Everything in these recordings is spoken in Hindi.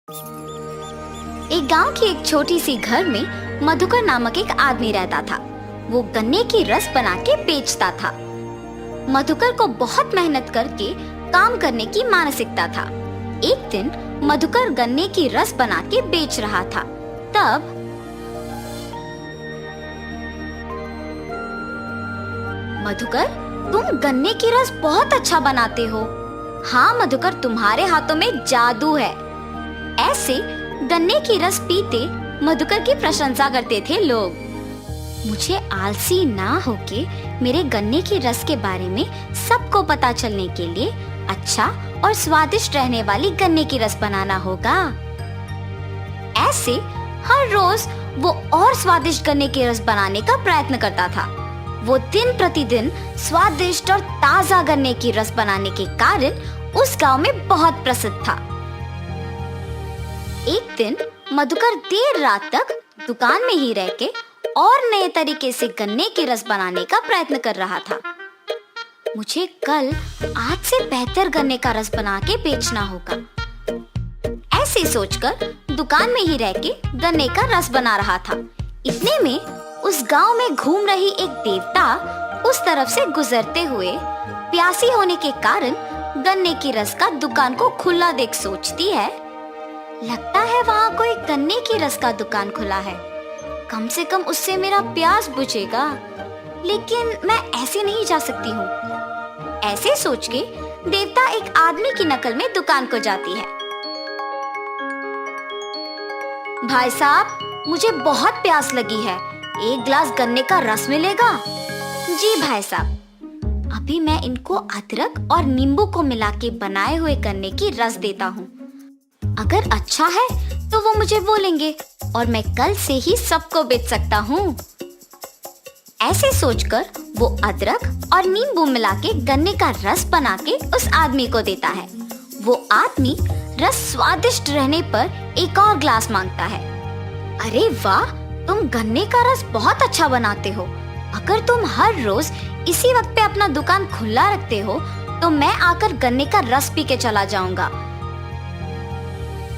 एक गांव की एक छोटी सी घर में मधुकर नामक एक आदमी रहता था। वो गन्ने की रस बना के बेचता था। मधुकर को बहुत मेहनत करके काम करने की मानसिकता था। एक दिन मधुकर गन्ने की रस बना के बेच रहा था। तब मधुकर, तुम गन्ने की रस बहुत अच्छा बनाते हो। हाँ मधुकर, तुम्हारे हाथों में जादू है। ऐसे गन्ने की रस पीते मधुकर की प्रशंसा करते थे लोग। मुझे आलसी ना होके मेरे गन्ने की रस के बारे में सबको पता चलने के लिए अच्छा और स्वादिष्ट रहने वाली गन्ने की रस बनाना होगा। ऐसे हर रोज वो और स्वादिष्ट गन्ने की रस बनाने का प्रयत्न करता था। वो दिन प्रतिदिन स्वादिष्ट और ताजा गन्ने की रस बनाने के कारण उस गांव में बहुत प्रसिद्ध था। एक दिन मधुकर देर रात तक दुकान में ही रह के और नए तरीके से गन्ने की रस बनाने का प्रयत्न कर रहा था। मुझे कल आज से बेहतर गन्ने का रस बना के बेचना होगा। ऐसे सोचकर दुकान में ही रह के गन्ने का रस बना रहा था। इतने में उस गांव में घूम रही एक देवता उस तरफ से गुजरते हुए प्यासी होने के कारण गन्ने की रस का दुकान को खुला देख सोचती है, लगता है वहाँ कोई गन्ने की रस का दुकान खुला है। कम से कम उससे मेरा प्यास बुझेगा। लेकिन मैं ऐसे नहीं जा सकती हूँ। ऐसे सोच के देवता एक आदमी की नकल में दुकान को जाती है। भाई साहब, मुझे बहुत प्यास लगी है, एक गिलास गन्ने का रस मिलेगा? जी भाई साहब, अभी मैं इनको अदरक और नींबू को मिला के बनाए हुए गन्ने की रस देता हूँ। अगर अच्छा है तो वो मुझे बोलेंगे और मैं कल से ही सबको बेच सकता हूँ। ऐसे सोचकर वो अदरक और नींबू मिला के गन्ने का रस बना के उस आदमी को देता है। वो आदमी रस स्वादिष्ट रहने पर एक और ग्लास मांगता है। अरे वाह, तुम गन्ने का रस बहुत अच्छा बनाते हो। अगर तुम हर रोज इसी वक्त पे अपना दुकान खुला रखते हो तो मैं आकर गन्ने का रस पी के चला जाऊंगा।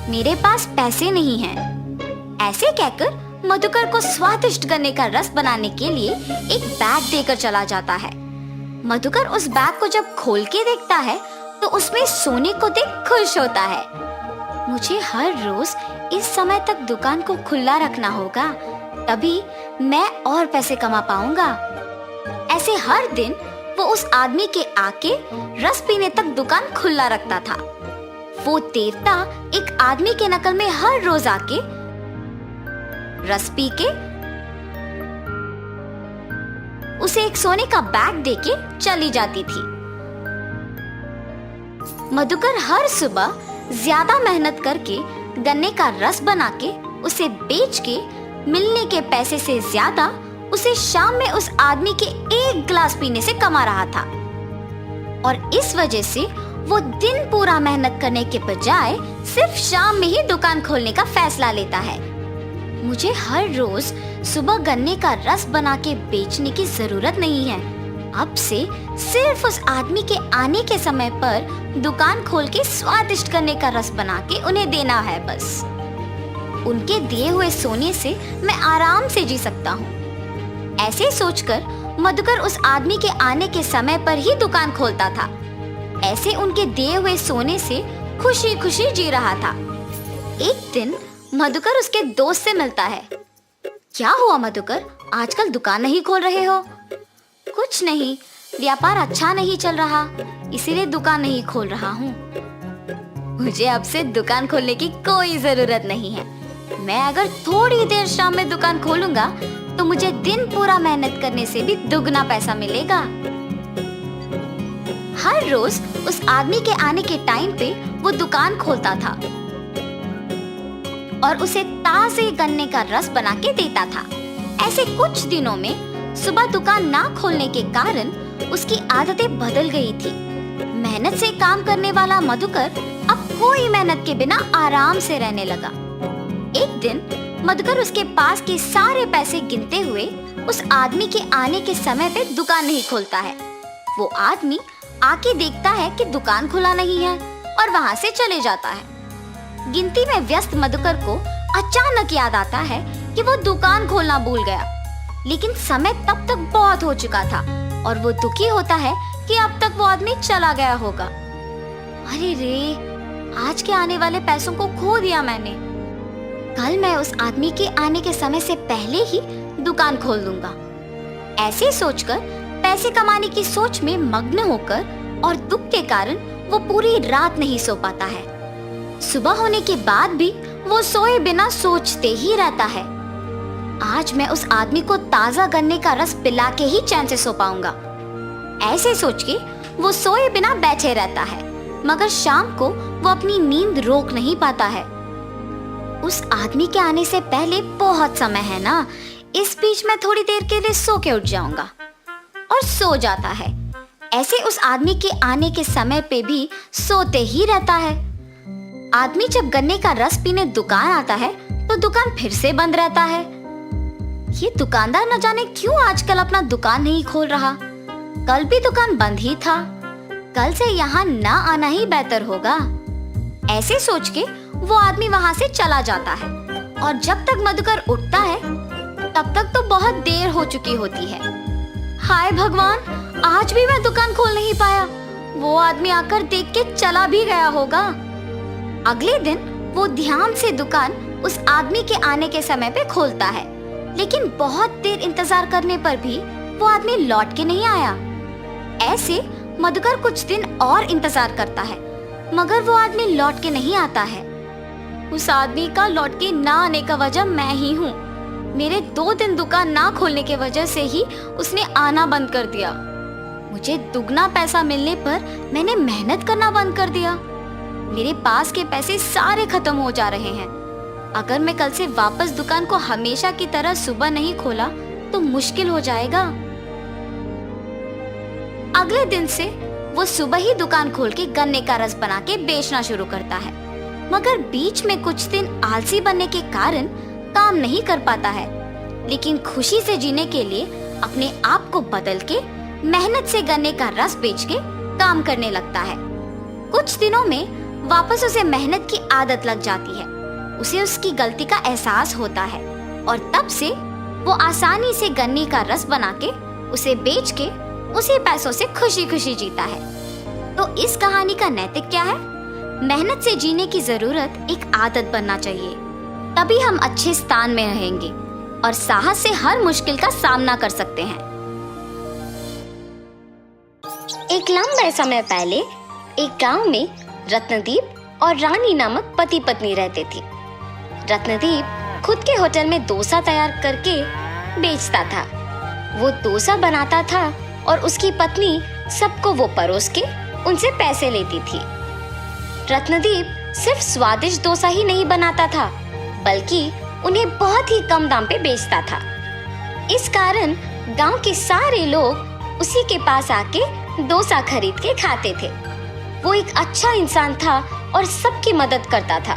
मेरे पास पैसे नहीं हैं। ऐसे कहकर मधुकर को स्वादिष्ट गन्ने का रस बनाने के लिए एक बैग देकर चला जाता है। मधुकर उस बैग को जब खोल के देखता है तो उसमें सोने को देख खुश होता है। मुझे हर रोज इस समय तक दुकान को खुला रखना होगा, तभी मैं और पैसे कमा पाऊंगा। ऐसे हर दिन वो उस आदमी के आके रस पीने तक दुकान खुला रखता था। वो देवता एक आदमी के नकल में हर रोज आके रस पी के उसे एक सोने का बैग देके चली जाती थी। मधुकर हर सुबह ज्यादा मेहनत करके गन्ने का रस बना के उसे बेच के मिलने के पैसे से ज्यादा उसे शाम में उस आदमी के एक गिलास पीने से कमा रहा था। और इस वजह से वो दिन पूरा मेहनत करने के बजाय सिर्फ शाम में ही दुकान खोलने का फैसला लेता है। मुझे हर रोज सुबह गन्ने का रस बना के बेचने की जरूरत नहीं है। अब से सिर्फ उस आदमी के आने के समय पर दुकान खोल के स्वादिष्ट गन्ने का रस बना के उन्हें देना है बस। उनके दिए हुए सोने से मैं आराम से जी सकता हूँ। ऐसे सोचकर मधुकर उस आदमी के आने के समय पर ही दुकान खोलता था। ऐसे उनके दिए हुए सोने से खुशी खुशी जी रहा था। एक दिन मधुकर उसके दोस्त से मिलता है। क्या हुआ मधुकर, आजकल दुकान नहीं खोल रहे हो? कुछ नहीं, व्यापार अच्छा नहीं चल रहा, इसीलिए दुकान नहीं खोल रहा हूँ। मुझे अब से दुकान खोलने की कोई जरूरत नहीं है। मैं अगर थोड़ी देर शाम में दुकान खोलूंगा तो मुझे दिन पूरा मेहनत करने से भी दुगना पैसा मिलेगा। हर रोज उस आदमी के आने के टाइम पे वो दुकान खोलता था और उसे ताजे गन्ने का रस बना के देता था। ऐसे कुछ दिनों में सुबह दुकान ना खोलने के कारण उसकी आदतें बदल गई थी। मेहनत से काम करने वाला मधुकर अब कोई मेहनत के बिना आराम से रहने लगा। एक दिन मधुकर उसके पास के सारे पैसे गिनते हुए उस आदमी के आने के समय पे दुकान नहीं खोलता है। वो आदमी आके देखता है कि दुकान खुला नहीं है और वहाँ से चले जाता है। गिनती में व्यस्त मधुकर को अचानक याद आता है कि वो दुकान खोलना भूल गया, लेकिन समय तब तक बहुत हो चुका था और वो दुखी होता है कि अब तक वो आदमी चला गया होगा। अरे रे, आज के आने वाले पैसों को खो दिया मैंने। कल मैं उस आदमी के आने के समय से पहले ही दुकान खोल दूंगा। ऐसे सोचकर पैसे कमाने की सोच में मग्न होकर और दुख के कारण वो पूरी रात नहीं सो पाता है। सुबह होने के बाद भी वो सोए बिना सोचते ही रहता है, आज मैं उस आदमी को ताजा गन्ने का रस पिला के ही चैन से सो पाऊंगा। ऐसे सोच के वो सोए बिना बैठे रहता है, मगर शाम को वो अपनी नींद रोक नहीं पाता है। उस आदमी के आने से पहले बहुत समय है ना, इस बीच मैं थोड़ी देर के लिए सो के उठ जाऊंगा, और सो जाता है। ऐसे उस आदमी के आने के समय पे भी सोते ही रहता है। आदमी जब गन्ने का रस पीने दुकान आता है तो दुकान फिर से बंद रहता है। ये दुकानदार न जाने क्यों आजकल अपना दुकान नहीं खोल रहा। कल भी दुकान बंद ही था, कल से यहाँ ना आना ही बेहतर होगा। ऐसे सोच के वो आदमी वहाँ से चला जाता है, और जब तक मधुकर उठता है तब तक तो बहुत देर हो चुकी होती है। हाय भगवान, आज भी मैं दुकान खोल नहीं पाया। वो आदमी आकर देख के चला भी गया होगा। अगले दिन वो ध्यान से दुकान उस आदमी के आने के समय पे खोलता है, लेकिन बहुत देर इंतजार करने पर भी वो आदमी लौट के नहीं आया। ऐसे मधुकर कुछ दिन और इंतजार करता है, मगर वो आदमी लौट के नहीं आता है। उस आदमी का लौट के ना आने का वजह मैं ही हूँ। मेरे 2 दिन दुकान ना खोलने के वजह से ही उसने आना बंद कर दिया। मुझे दुगना पैसा मिलने पर मैंने मेहनत करना बंद कर दिया। मेरे पास के पैसे सारे खत्म हो जा रहे हैं। अगर मैं कल से वापस दुकान को हमेशा की तरह सुबह नहीं खोला तो मुश्किल हो जाएगा। अगले दिन से वो सुबह ही दुकान खोल के गन्ने का रस बना के बेचना शुरू करता है, मगर बीच में कुछ दिन आलसी बनने के कारण काम नहीं कर पाता है। लेकिन खुशी से जीने के लिए अपने आप को बदल के मेहनत से गन्ने का रस बेच के काम करने लगता है। कुछ दिनों में वापस उसे मेहनत की आदत लग जाती है। उसे उसकी गलती का एहसास होता है, और तब से वो आसानी से गन्ने का रस बना के उसे बेच के उसी पैसों से खुशी खुशी जीता है। तो इस कहानी का नैतिक क्या है? मेहनत से जीने की जरूरत एक आदत बनना चाहिए, तभी हम अच्छे स्थान में रहेंगे और साहस से हर मुश्किल का सामना कर सकते हैं। एक लंबे समय पहले एक गांव में रत्नदीप और रानी नामक पति पत्नी रहते थे। रत्नदीप खुद के होटल में डोसा तैयार करके बेचता था। वो डोसा बनाता था और उसकी पत्नी सबको वो परोस के उनसे पैसे लेती थी। रत्नदीप सिर्फ स्वादिष्ट डोसा ही नहीं बनाता था, बल्कि उन्हें बहुत ही कम दाम पे बेचता था। इस कारण गांव के सारे लोग उसी के पास आके डोसा खरीद के खाते थे। वो एक अच्छा इंसान था और सबकी मदद करता था,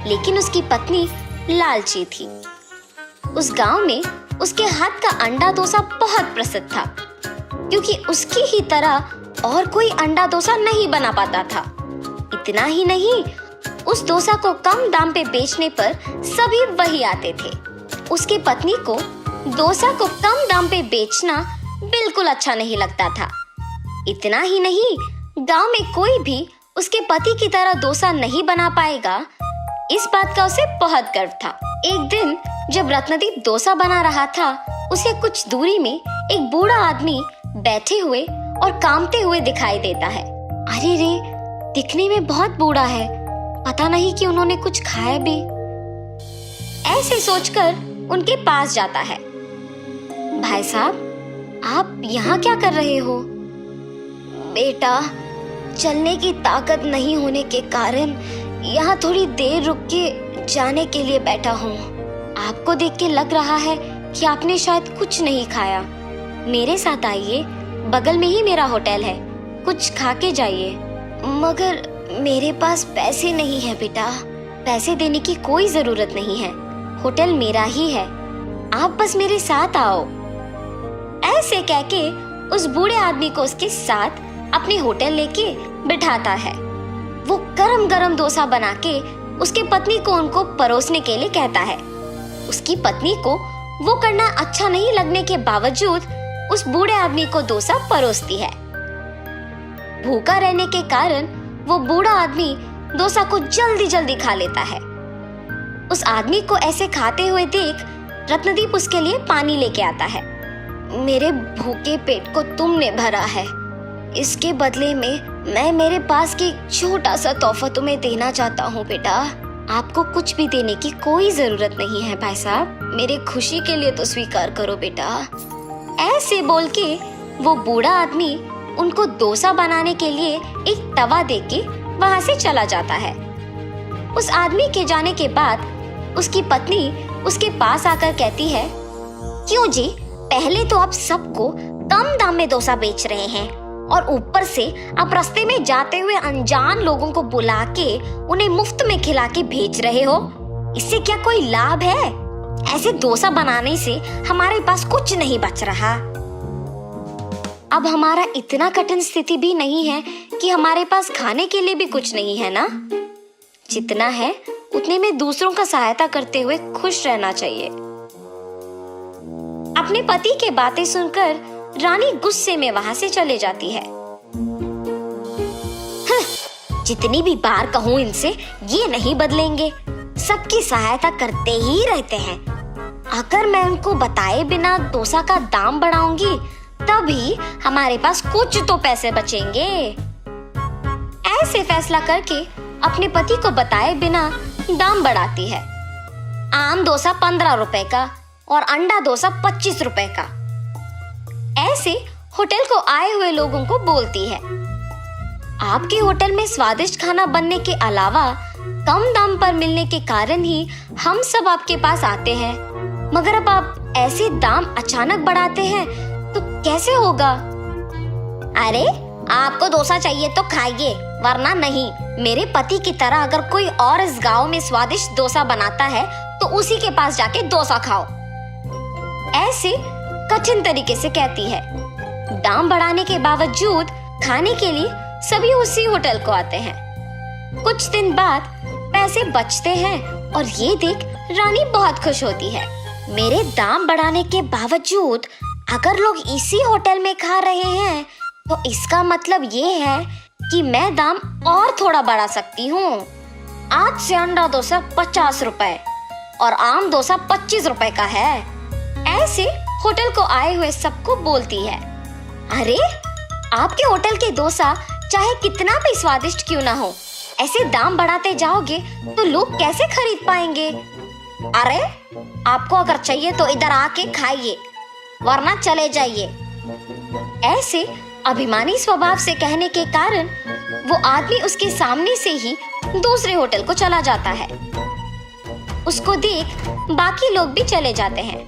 लेकिन उसकी पत्नी लालची थी। उस गांव में उसके हाथ का अंडा डोसा बहुत प्रसिद्ध था, क्योंकि उसकी ही तरह और कोई अंडा डोसा नहीं बना पाता था। इतना ही नहीं, उस डोसा को कम दाम पे बेचने पर सभी वही आते थे। उसकी पत्नी को डोसा को कम दाम पे बेचना बिल्कुल अच्छा नहीं लगता था। इतना ही नहीं, गांव में कोई भी उसके पति की तरह डोसा नहीं बना पाएगा, इस बात का उसे बहुत गर्व था। एक दिन जब रत्नदीप डोसा बना रहा था, उसे कुछ दूरी में एक बूढ़ा आदमी बैठे हुए और कामते हुए दिखाई देता है। अरे रे, दिखने में बहुत बूढ़ा है, पता नहीं कि उन्होंने कुछ खाया भी। ऐसे सोचकर उनके पास जाता है। भाई साहब, आप यहाँ क्या कर रहे हो? बेटा, चलने की ताकत नहीं होने के कारण यहाँ थोड़ी देर रुक के जाने के लिए बैठा हूँ। आपको देख के लग रहा है कि आपने शायद कुछ नहीं खाया। मेरे साथ आइए, बगल में ही मेरा होटल है, कुछ खा के जाइए। मगर मेरे पास पैसे नहीं है बेटा। पैसे देने की कोई जरूरत नहीं है, होटल मेरा ही है, आप बस मेरे साथ आओ। ऐसे कहके उस बूढ़े आदमी को उसके साथ अपने होटल लेके बिठाता है। वो गरम गरम डोसा बना के उसके पत्नी को उनको परोसने के लिए कहता है। उसकी पत्नी को वो करना अच्छा नहीं लगने के बावजूद उस बूढ़े आदमी को डोसा परोसती है। भूखा रहने के कारण वो बूढ़ा आदमी डोसा को जल्दी जल्दी खा लेता है। उस आदमी को ऐसे खाते हुए देख रत्नदीप उसके लिए पानी लेके आता है। मेरे भूखे पेट को तुमने भरा है, इसके बदले में मैं मेरे पास की छोटा सा तोहफा तुम्हें देना चाहता हूँ बेटा। आपको कुछ भी देने की कोई जरूरत नहीं है भाई साहब, मेरे खुशी के लिए तो स्वीकार करो बेटा। ऐसे बोल के वो बूढ़ा आदमी उनको डोसा बनाने के लिए एक तवा देके वहाँ से चला जाता है। उस आदमी के जाने के बाद उसकी पत्नी उसके पास आकर कहती है, क्यों जी, पहले तो आप सबको कम दाम में डोसा बेच रहे हैं और ऊपर से आप रास्ते में जाते हुए अनजान लोगों को बुला के उन्हें मुफ्त में खिला के भेज रहे हो। इससे क्या कोई लाभ है? ऐसे डोसा बनाने से हमारे पास कुछ नहीं बच रहा। अब हमारा इतना कठिन स्थिति भी नहीं है कि हमारे पास खाने के लिए भी कुछ नहीं है ना। जितना है उतने में दूसरों का सहायता करते हुए खुश रहना चाहिए। अपने पति के बातें सुनकर रानी गुस्से में वहां से चले जाती है। जितनी भी बार कहूं इनसे, ये नहीं बदलेंगे, सबकी सहायता करते ही रहते हैं। अगर मैं उनको बताए बिना डोसा का दाम बढ़ाऊंगी तभी हमारे पास कुछ तो पैसे बचेंगे। ऐसे फैसला करके अपने पति को बताए बिना दाम बढ़ाती है। आम डोसा 15 रुपए का और अंडा डोसा 25 रुपए का। ऐसे होटल को आए हुए लोगों को बोलती है, आपके होटल में स्वादिष्ट खाना बनने के अलावा कम दाम पर मिलने के कारण ही हम सब आपके पास आते हैं, मगर अब आप ऐसे दाम अचानक बढ़ाते हैं तो कैसे होगा? अरे आपको डोसा चाहिए तो खाइए, वरना नहीं। मेरे पति की तरह अगर कोई और इस गांव में स्वादिष्ट डोसा बनाता है तो उसी के पास जाके डोसा खाओ। ऐसे कठिन तरीके से कहती है। दाम बढ़ाने के बावजूद खाने के लिए सभी उसी होटल को आते हैं। कुछ दिन बाद पैसे बचते हैं और ये देख रानी बहुत खुश होती है। मेरे दाम बढ़ाने के बावजूद अगर लोग इसी होटल में खा रहे हैं तो इसका मतलब ये है कि मैं दाम और थोड़ा बढ़ा सकती हूँ। आज से अंडा डोसा 50 रुपए और आम डोसा 25 रुपए का है। ऐसे होटल को आए हुए सबको बोलती है, अरे आपके होटल के डोसा चाहे कितना भी स्वादिष्ट क्यों ना हो, ऐसे दाम बढ़ाते जाओगे तो लोग कैसे खरीद पाएंगे? अरे आपको अगर चाहिए तो इधर आके खाइए, वरना चले जाइए। ऐसे अभिमानी स्वभाव से कहने के कारण वो आदमी उसके सामने से ही दूसरे होटल को चला जाता है। उसको देख बाकी लोग भी चले जाते हैं।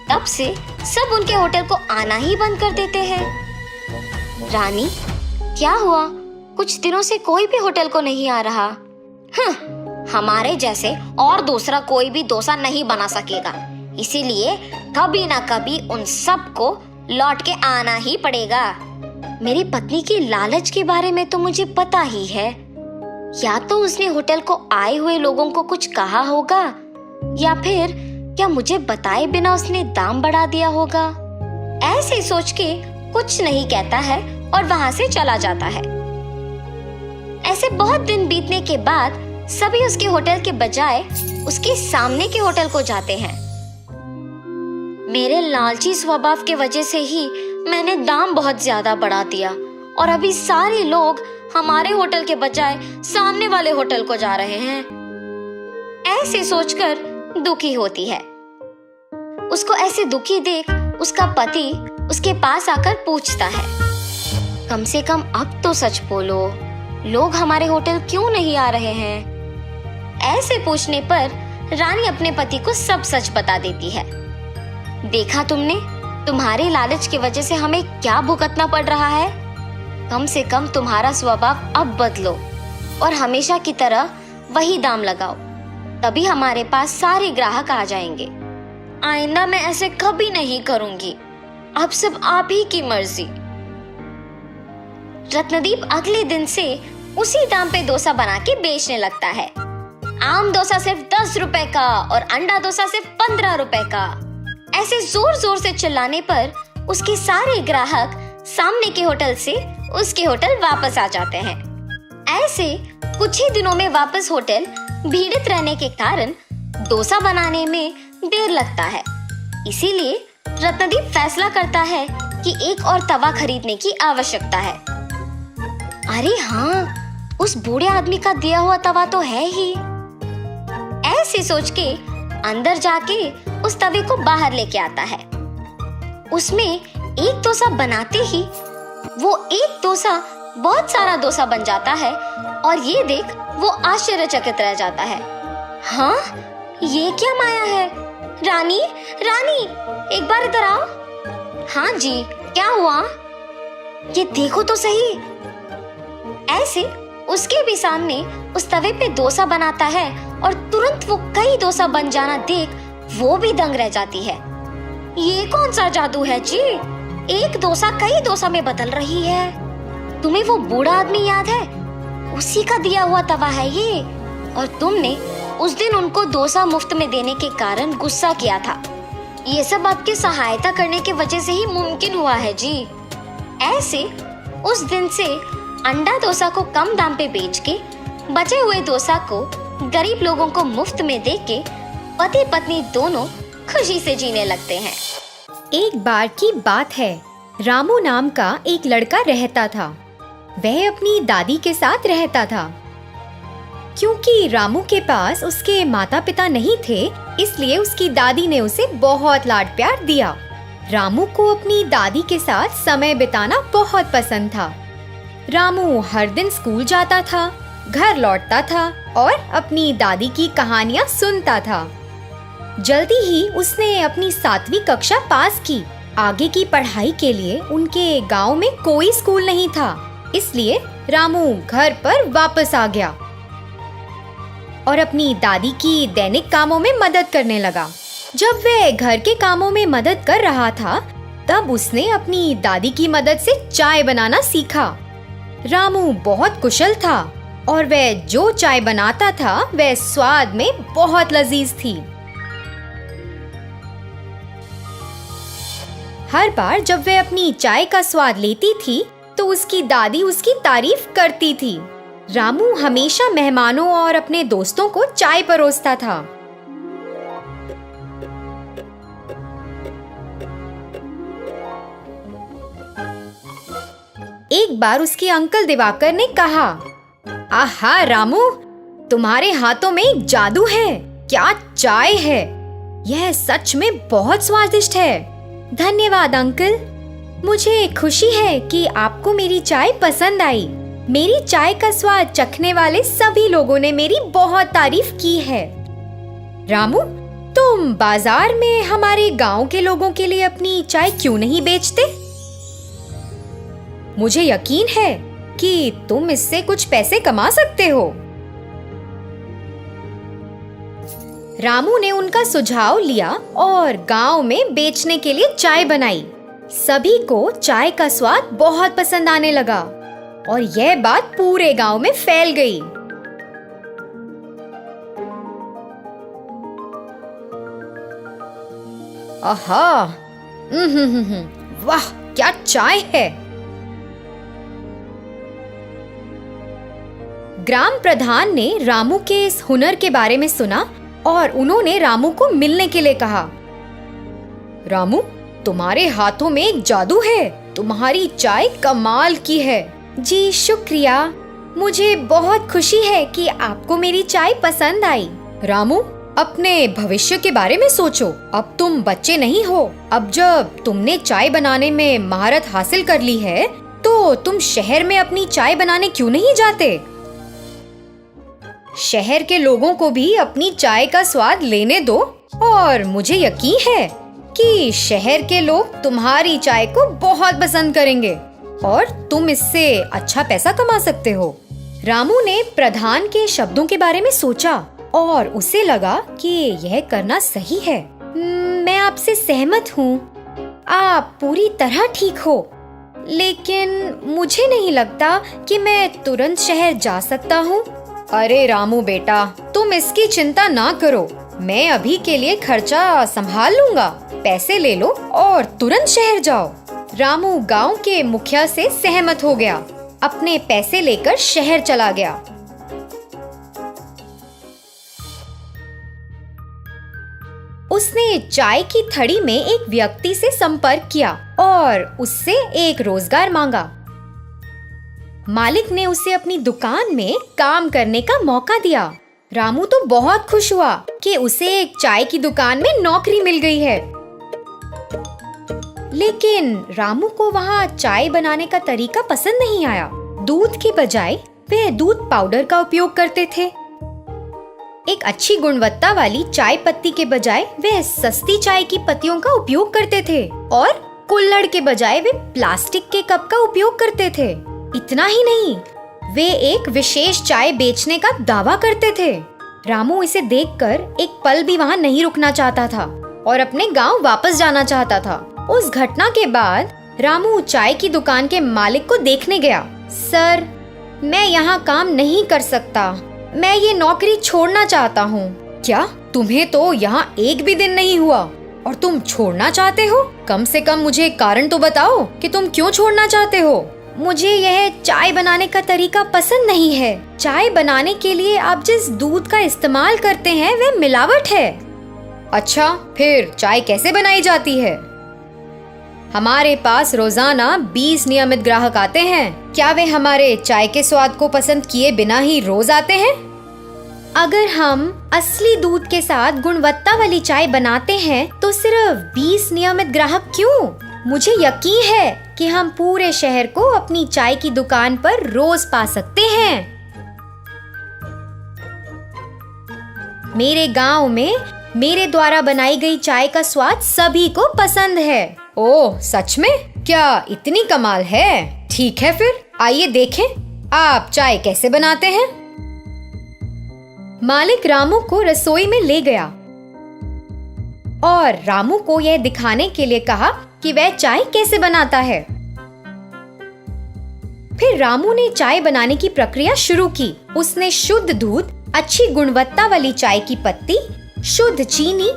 तब से सब उनके होटल को आना ही बंद कर देते हैं। रानी, क्या हुआ? कुछ दिनों से कोई भी होटल को नहीं आ रहा। हमारे जैसे और दूसरा कोई भी डोसा नहीं बना सकेगा, इसीलिए कभी ना कभी उन सबको लौट के आना ही पड़ेगा। मेरी पत्नी की लालच के बारे में तो मुझे पता ही है। या तो उसने होटल को आए हुए लोगों को कुछ कहा होगा, या फिर क्या मुझे बताए बिना उसने दाम बढ़ा दिया होगा। ऐसे सोच के कुछ नहीं कहता है और वहां से चला जाता है। ऐसे बहुत दिन बीतने के बाद सभी उसके होटल के बजाय उसके सामने के होटल को जाते हैं। मेरे लालची स्वभाव के वजह से ही मैंने दाम बहुत ज्यादा बढ़ा दिया और अभी सारे लोग हमारे होटल के बजाय सामने वाले होटल को जा रहे हैं। ऐसे सोचकर दुखी होती है। उसको ऐसे दुखी देख उसका पति उसके पास आकर पूछता है, कम से कम अब तो सच बोलो, लोग हमारे होटल क्यों नहीं आ रहे हैं? ऐसे पूछने पर रानी अपने पति को सब सच बता देती है। देखा तुमने, तुम्हारे लालच की वजह से हमें क्या भुगतना पड़ रहा है। कम से कम तुम्हारा स्वभाव अब बदलो और हमेशा की तरह वही दाम लगाओ, तभी हमारे पास सारे ग्राहक आ जाएंगे। आइंदा मैं ऐसे कभी नहीं करूंगी, अब सब आप ही की मर्जी। रत्नदीप अगले दिन से उसी दाम पे डोसा बना के बेचने लगता है। आम डोसा सिर्फ 10 रुपए का और अंडा डोसा सिर्फ 15 रुपए का। ऐसे जोर जोर से चिल्लाने पर उसके सारे ग्राहक सामने के होटल से उसके होटल वापस आ जाते हैं। ऐसे कुछ ही दिनों में वापस होटल भीड़ित रहने के कारण डोसा बनाने में देर लगता है। इसीलिए रत्नदीप फैसला करता है कि एक और तवा खरीदने की आवश्यकता है। अरे हाँ, उस बूढ़े आदमी का दिया हुआ तवा तो है ही। ऐसे सोच के अंदर जाके उस तवे को बाहर लेके आता है। उसमें एक डोसा बनाते ही वो एक डोसा बहुत सारा डोसा बन जाता है और ये देख वो आश्चर्यचकित रह जाता है। हाँ, ये क्या माया है? रानी, रानी, एक बार इधर आओ। हाँ जी, क्या हुआ? ये देखो तो सही। ऐसे उसके भी सामने उस तवे पे डोसा बनाता है और तुरंत वो कई डोसा बन जाना देख वो भी दंग रह जाती है। ये कौन सा जादू है जी? एक डोसा कई डोसा में बदल रही है। तुम्हें वो बूढ़ा आदमी याद है? उसी का दिया हुआ तवा है ये। और तुमने उस दिन उनको डोसा मुफ्त में देने के कारण गुस्सा किया था। ये सब आपकी सहायता करने की वजह से ही मुमकिन हुआ है जी। ऐसे उस दिन से अंडा डोसा को कम दाम पे बेच के बचे हुए डोसा को गरीब लोगों को मुफ्त में दे के पति पत्नी दोनों खुशी से जीने लगते हैं। एक बार की बात है, रामू नाम का एक लड़का रहता था। वह अपनी दादी के साथ रहता था। क्योंकि रामू के पास उसके माता पिता नहीं थे, इसलिए उसकी दादी ने उसे बहुत लाड प्यार दिया। रामू को अपनी दादी के साथ समय बिताना बहुत पसंद था। रामू हर दिन स्कूल जाता था, घर लौटता था और अपनी दादी की कहानियाँ सुनता था। जल्दी ही उसने अपनी 7वीं कक्षा पास की। आगे की पढ़ाई के लिए उनके गांव में कोई स्कूल नहीं था, इसलिए रामू घर पर वापस आ गया और अपनी दादी की दैनिक कामों में मदद करने लगा। जब वह घर के कामों में मदद कर रहा था, तब उसने अपनी दादी की मदद से चाय बनाना सीखा। रामू बहुत कुशल था और वह जो चाय बनाता था वह स्वाद में बहुत लजीज थी। हर बार जब वह अपनी चाय का स्वाद लेती थी तो उसकी दादी उसकी तारीफ करती थी। रामू हमेशा मेहमानों और अपने दोस्तों को चाय परोसता था। एक बार उसके अंकल दिवाकर ने कहा, आहा रामू, तुम्हारे हाथों में एक जादू है। क्या चाय है! यह सच में बहुत स्वादिष्ट है। धन्यवाद अंकल, मुझे खुशी है कि आपको मेरी चाय पसंद आई। मेरी चाय का स्वाद चखने वाले सभी लोगों ने मेरी बहुत तारीफ की है। रामू, तुम बाजार में हमारे गांव के लोगों के लिए अपनी चाय क्यों नहीं बेचते? मुझे यकीन है कि तुम इससे कुछ पैसे कमा सकते हो। रामू ने उनका सुझाव लिया और गांव में बेचने के लिए चाय बनाई। सभी को चाय का स्वाद बहुत पसंद आने लगा और यह बात पूरे गांव में फैल गई। आहा, वाह, क्या चाय है! ग्राम प्रधान ने रामू के इस हुनर के बारे में सुना और उन्होंने रामू को मिलने के लिए कहा। रामू, तुम्हारे हाथों में एक जादू है। तुम्हारी चाय कमाल की है। जी शुक्रिया, मुझे बहुत खुशी है कि आपको मेरी चाय पसंद आई। रामू, अपने भविष्य के बारे में सोचो। अब तुम बच्चे नहीं हो। अब जब तुमने चाय बनाने में महारत हासिल कर ली है, तो तुम शहर में अपनी चाय बनाने क्यों नहीं जाते? शहर के लोगों को भी अपनी चाय का स्वाद लेने दो और मुझे यकीन है कि शहर के लोग तुम्हारी चाय को बहुत पसंद करेंगे और तुम इससे अच्छा पैसा कमा सकते हो। रामू ने प्रधान के शब्दों के बारे में सोचा और उसे लगा कि यह करना सही है। मैं आपसे सहमत हूँ। आप पूरी तरह ठीक हो, लेकिन मुझे नहीं लगता कि मैं तुरंत शहर जा सकता हूँ। अरे रामू बेटा, तुम तुम इसकी चिंता ना करो, मैं अभी के लिए खर्चा संभाल लूंगा। पैसे ले लो और तुरंत शहर जाओ। रामू गांव के मुखिया से सहमत हो गया, अपने पैसे लेकर शहर चला गया। उसने चाय की थड़ी में एक व्यक्ति से संपर्क किया और उससे एक रोजगार मांगा। मालिक ने उसे अपनी दुकान में काम करने का मौका दिया। रामू तो बहुत खुश हुआ कि उसे एक चाय की दुकान में नौकरी मिल गई है। लेकिन रामू को वहाँ चाय बनाने का तरीका पसंद नहीं आया। दूध के बजाय वे दूध पाउडर का उपयोग करते थे। एक अच्छी गुणवत्ता वाली चाय पत्ती के बजाय वे सस्ती चाय की पत्तियों का उपयोग करते थे और कुल्हड़ के बजाय वे प्लास्टिक के कप का उपयोग करते थे। इतना ही नहीं, वे एक विशेष चाय बेचने का दावा करते थे। रामू इसे देखकर एक पल भी वहाँ नहीं रुकना चाहता था और अपने गांव वापस जाना चाहता था। उस घटना के बाद रामू चाय की दुकान के मालिक को देखने गया। सर, मैं यहाँ काम नहीं कर सकता, मैं ये नौकरी छोड़ना चाहता हूँ। क्या तुम्हें तो यहाँ एक भी दिन नहीं हुआ और तुम छोड़ना चाहते हो? कम से कम मुझे कारण तो बताओ कि तुम क्यों छोड़ना चाहते हो। मुझे यह चाय बनाने का तरीका पसंद नहीं है। चाय बनाने के लिए आप जिस दूध का इस्तेमाल करते हैं वह मिलावट है। अच्छा, फिर चाय कैसे बनाई जाती है? हमारे पास रोजाना 20 नियमित ग्राहक आते हैं। क्या वे हमारे चाय के स्वाद को पसंद किए बिना ही रोज आते हैं? अगर हम असली दूध के साथ गुणवत्ता वाली चाय बनाते हैं तो सिर्फ 20 नियमित ग्राहक क्यों? मुझे यकीन है कि हम पूरे शहर को अपनी चाय की दुकान पर रोज पा सकते हैं। मेरे गांव में मेरे द्वारा बनाई गई चाय का स्वाद सभी को पसंद है। ओह, सच में? क्या इतनी कमाल है? ठीक है, फिर आइए देखें आप चाय कैसे बनाते हैं। मालिक रामू को रसोई में ले गया और रामू को यह दिखाने के लिए कहा कि वह चाय कैसे बनाता है। फिर रामू ने चाय बनाने की प्रक्रिया शुरू की। उसने शुद्ध दूध, अच्छी गुणवत्ता वाली चाय की पत्ती, शुद्ध चीनी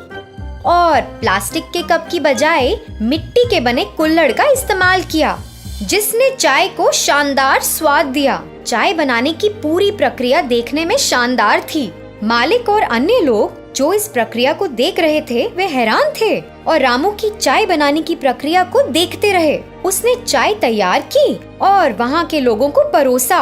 और प्लास्टिक के कप की बजाय मिट्टी के बने कुल्हड़ का इस्तेमाल किया, जिसने चाय को शानदार स्वाद दिया। चाय बनाने की पूरी प्रक्रिया देखने में शानदार थी। मालिक और अन्य लोग जो इस प्रक्रिया को देख रहे थे वे हैरान थे और रामू की चाय बनाने की प्रक्रिया को देखते रहे। उसने चाय तैयार की और वहाँ के लोगों को परोसा।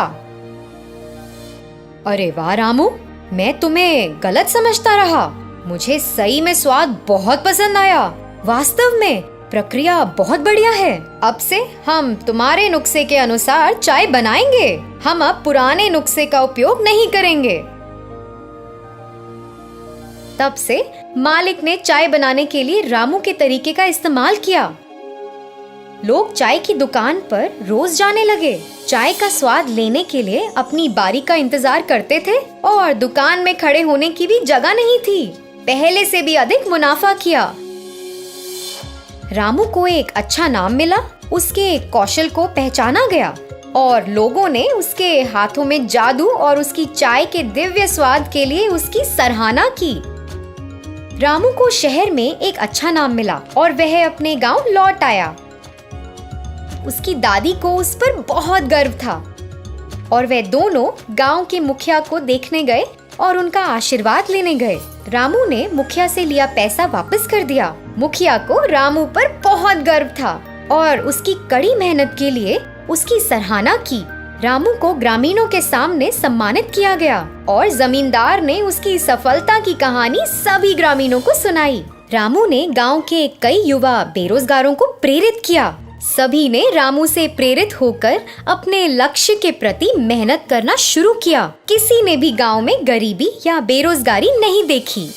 अरे वाह रामू, मैं तुम्हें गलत समझता रहा। मुझे सही में स्वाद बहुत पसंद आया। वास्तव में प्रक्रिया बहुत बढ़िया है। अब से हम तुम्हारे नुस्खे के अनुसार चाय बनाएंगे। हम अब पुराने नुस्खे का उपयोग नहीं करेंगे। तब से मालिक ने चाय बनाने के लिए रामू के तरीके का इस्तेमाल किया। लोग चाय की दुकान पर रोज जाने लगे। चाय का स्वाद लेने के लिए अपनी बारी का इंतजार करते थे और दुकान में खड़े होने की भी जगह नहीं थी। पहले से भी अधिक मुनाफा किया। रामू को एक अच्छा नाम मिला, उसके कौशल को पहचाना गया और लोगों ने उसके हाथों में जादू और उसकी चाय के दिव्य स्वाद के लिए उसकी सराहना की। रामू को शहर में एक अच्छा नाम मिला और वह अपने गांव लौट आया। उसकी दादी को उस पर बहुत गर्व था और वे दोनों गांव के मुखिया को देखने गए और उनका आशीर्वाद लेने गए। रामू ने मुखिया से लिया पैसा वापस कर दिया। मुखिया को रामू पर बहुत गर्व था और उसकी कड़ी मेहनत के लिए उसकी सराहना की। रामू को ग्रामीणों के सामने सम्मानित किया गया और जमींदार ने उसकी सफलता की कहानी सभी ग्रामीणों को सुनाई। रामू ने गांव के कई युवा बेरोजगारों को प्रेरित किया। सभी ने रामू से प्रेरित होकर अपने लक्ष्य के प्रति मेहनत करना शुरू किया। किसी ने भी गांव में गरीबी या बेरोजगारी नहीं देखी।